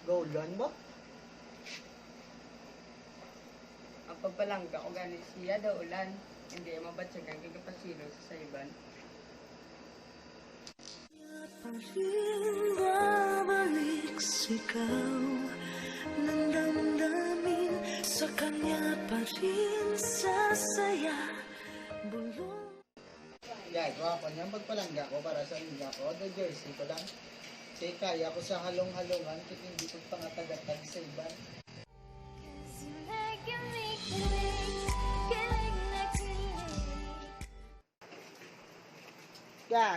Gaulan ba? Ang pagpalangga ko ganit siya daw ulan. Hindi mabatsagan kay kapasilo sa saiban. Babalik sigaw ng damdamin, sa kanya pa rin sasaya bulong. Gagawa ko niyang pagpalangga ko para sa amiga ko. The jersey ko lang. Kaya kaya ko sa halong-halongan kaya hindi ko pangatagatag sa iba.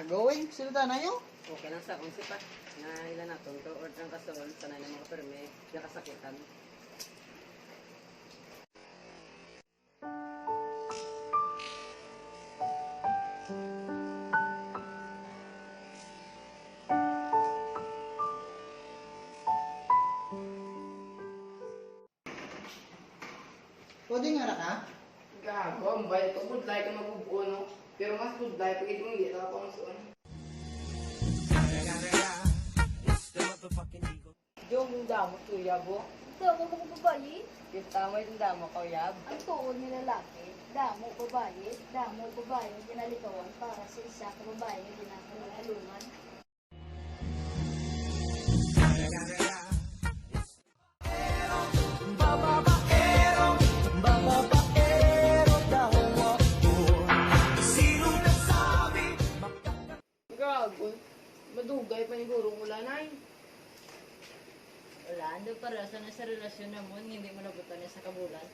Going? Sino tayo? Okay lang sa akong sipat. Na ilan naton to or ng kasol sanay na mga perme. Diya kasakitan. Pwede nga ka? Gago, ang bayad ko. Budlay ka mabubuo, no? Pero mas budlay pag itong hindi ka pang suon. Yung damo tuya bo. Damo mo babae, Kita mo yung damo ko yab. ang tuon ni lalaki. Damo babae, ginalikawan para sa isa ka babae na ginakalalungan. Gago. Madugay pa ni gurong ulanay. Wala, ando para sa relasyon na mo, hindi mo nabutan sa kabulan.